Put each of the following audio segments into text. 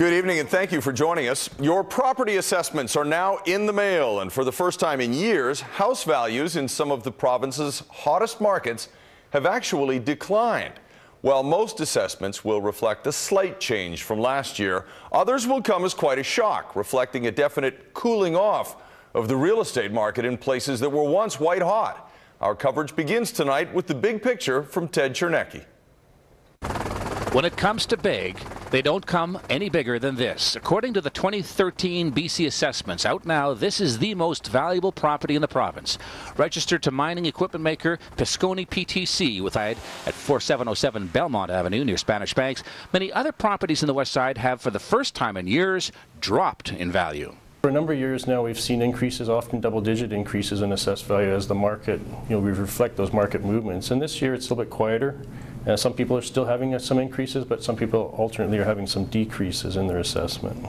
Good evening and thank you for joining us. Your property assessments are now in the mail, and for the first time in years, house values in some of the province's hottest markets have actually declined. While most assessments will reflect a slight change from last year, others will come as quite a shock, reflecting a definite cooling off of the real estate market in places that were once white hot. Our coverage begins tonight with the big picture from Ted Chernecki. When it comes to big, they don't come any bigger than this. According to the 2013 BC assessments out now, this is the most valuable property in the province. Registered to mining equipment maker Pisconi PTC with at 4707 Belmont Avenue near Spanish Banks. Many other properties in the west side have, for the first time in years, dropped in value. For a number of years now, we've seen increases, often double-digit increases in assessed value as the market, we reflect those market movements. And this year it's a little bit quieter. Some people are still having some increases, but some people alternately are having some decreases in their assessment.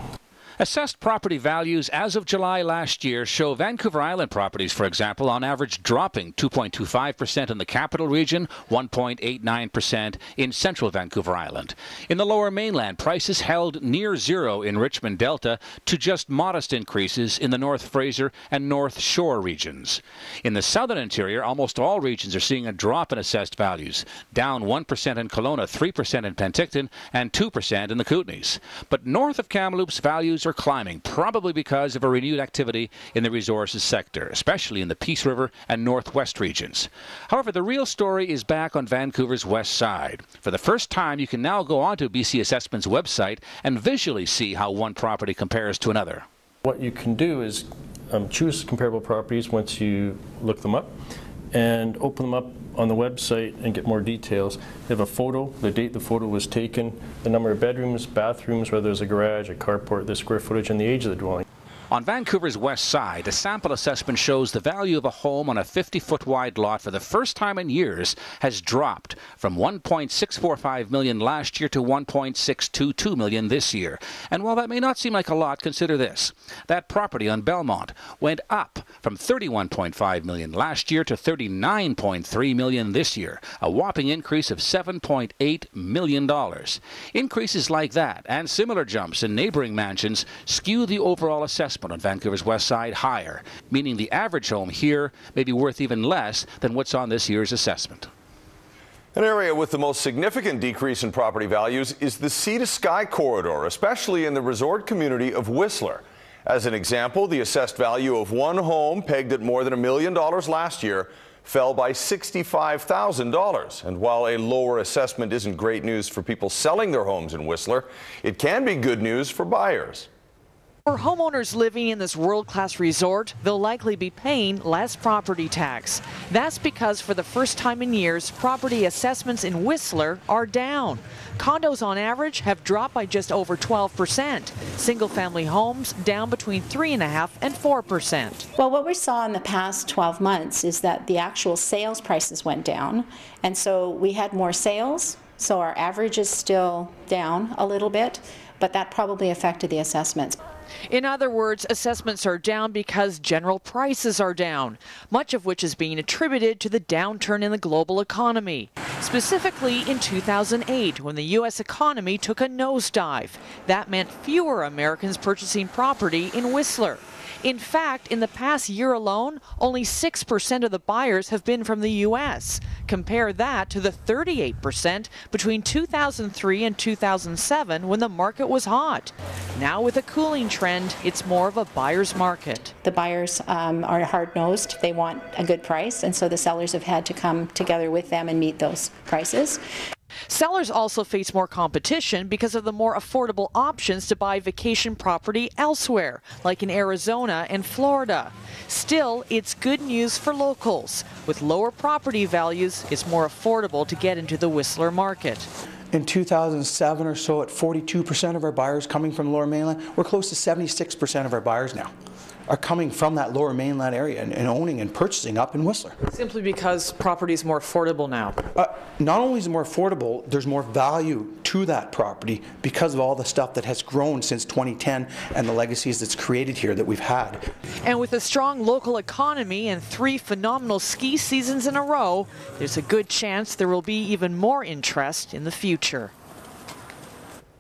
Assessed property values as of July last year show Vancouver Island properties, for example, on average dropping 2.25% in the capital region, 1.89% in central Vancouver Island. In the lower mainland, prices held near zero in Richmond Delta to just modest increases in the North Fraser and North Shore regions. In the southern interior, almost all regions are seeing a drop in assessed values, down 1% in Kelowna, 3% in Penticton, and 2% in the Kootenays. But north of Kamloops, values are climbing, probably because of a renewed activity in the resources sector, especially in the Peace River and Northwest regions. However, the real story is back on Vancouver's west side. For the first time, you can now go onto BC Assessment's website and visually see how one property compares to another. What you can do is choose comparable properties once you look them up and open them up on the website and get more details. They have a photo, the date the photo was taken, the number of bedrooms, bathrooms, whether there's a garage, a carport, the square footage, and the age of the dwelling. On Vancouver's west side, a sample assessment shows the value of a home on a 50-foot wide lot for the first time in years has dropped from $1.645 million last year to $1.622 million this year. And while that may not seem like a lot, consider this. That property on Belmont went up from $31.5 million last year to $39.3 million this year, a whopping increase of $7.8 million. Increases like that and similar jumps in neighboring mansions skew the overall assessment on Vancouver's west side higher, meaning the average home here may be worth even less than what's on this year's assessment. An area with the most significant decrease in property values is the Sea to Sky corridor, especially in the resort community of Whistler. As an example, the assessed value of one home pegged at more than $1 million last year fell by $65,000. And while a lower assessment isn't great news for people selling their homes in Whistler, it can be good news for buyers. For homeowners living in this world-class resort, they'll likely be paying less property tax. That's because for the first time in years, property assessments in Whistler are down. Condos on average have dropped by just over 12%. Single-family homes down between 3.5% and 4%. Well, what we saw in the past 12 months is that the actual sales prices went down, and so we had more sales, so our average is still down a little bit, but that probably affected the assessments. In other words, assessments are down because general prices are down, much of which is being attributed to the downturn in the global economy. Specifically in 2008, when the U.S. economy took a nosedive. That meant fewer Americans purchasing property in Whistler. In fact, in the past year alone, only 6% of the buyers have been from the U.S. Compare that to the 38% between 2003 and 2007 when the market was hot. Now with a cooling trend, it's more of a buyer's market. The buyers are hard-nosed. They want a good price, and so the sellers have had to come together with them and meet those prices. Sellers also face more competition because of the more affordable options to buy vacation property elsewhere, like in Arizona and Florida. Still, it's good news for locals. With lower property values, it's more affordable to get into the Whistler market. In 2007 or so, at 42% of our buyers coming from the Lower Mainland, we're close to 76% of our buyers now are coming from that Lower Mainland area and owning and purchasing up in Whistler. Simply because property is more affordable now? Not only is it more affordable, there's more value to that property because of all the stuff that has grown since 2010 and the legacies that's created here that we've had. And with a strong local economy and 3 phenomenal ski seasons in a row, there's a good chance there will be even more interest in the future.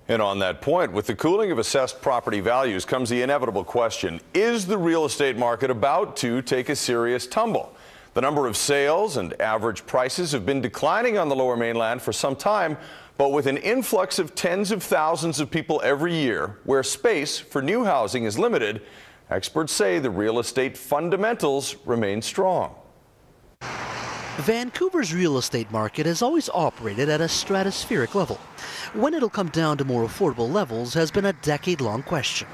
And on that point, with the cooling of assessed property values comes the inevitable question, is the real estate market about to take a serious tumble? The number of sales and average prices have been declining on the Lower Mainland for some time, but with an influx of tens of thousands of people every year, where space for new housing is limited, experts say the real estate fundamentals remain strong. Vancouver's real estate market has always operated at a stratospheric level. When it'll come down to more affordable levels has been a decade-long question.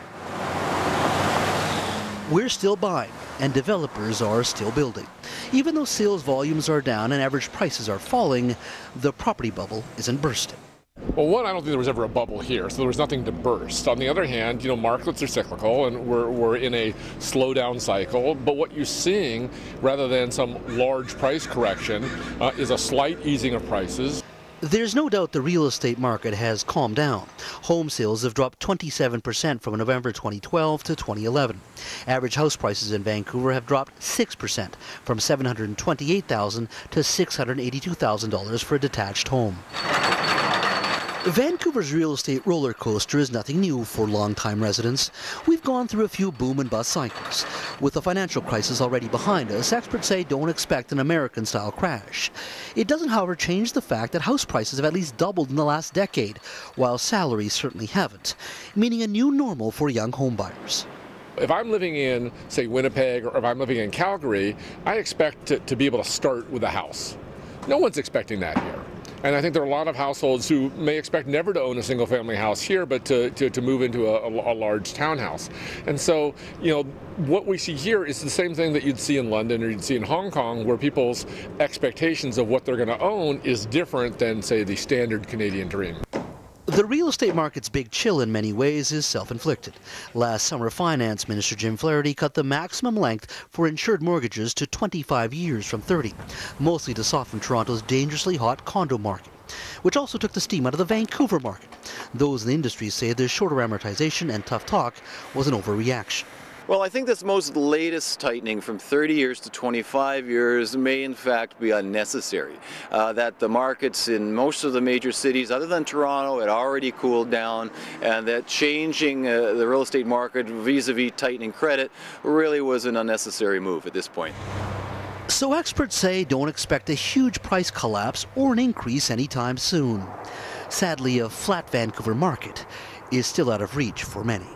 We're still buying, and developers are still building. Even though sales volumes are down and average prices are falling, the property bubble isn't bursting. Well, one, I don't think there was ever a bubble here, so there was nothing to burst. On the other hand, markets are cyclical, and we're in a slowdown cycle. But what you're seeing, rather than some large price correction, is a slight easing of prices. There's no doubt the real estate market has calmed down. Home sales have dropped 27% from November 2012 to 2011. Average house prices in Vancouver have dropped 6%, from $728,000 to $682,000 for a detached home. Vancouver's real estate roller coaster is nothing new for longtime residents. We've gone through a few boom and bust cycles. With the financial crisis already behind us, experts say don't expect an American-style crash. It doesn't, however, change the fact that house prices have at least doubled in the last decade, while salaries certainly haven't, meaning a new normal for young homebuyers. If I'm living in, say, Winnipeg, or if I'm living in Calgary, I expect to be able to start with a house. No one's expecting that here. And I think there are a lot of households who may expect never to own a single-family house here, but to move into a large townhouse. And so, what we see here is the same thing that you'd see in London or you'd see in Hong Kong, where people's expectations of what they're going to own is different than, say, the standard Canadian dream. The real estate market's big chill in many ways is self-inflicted. Last summer, Finance Minister Jim Flaherty cut the maximum length for insured mortgages to 25 years from 30, mostly to soften Toronto's dangerously hot condo market, which also took the steam out of the Vancouver market. Those in the industry say the shorter amortization and tough talk was an overreaction. Well, I think this most latest tightening from 30 years to 25 years may in fact be unnecessary. That the markets in most of the major cities other than Toronto had already cooled down, and that changing the real estate market vis-a-vis tightening credit really was an unnecessary move at this point. So experts say don't expect a huge price collapse or an increase anytime soon. Sadly, a flat Vancouver market is still out of reach for many.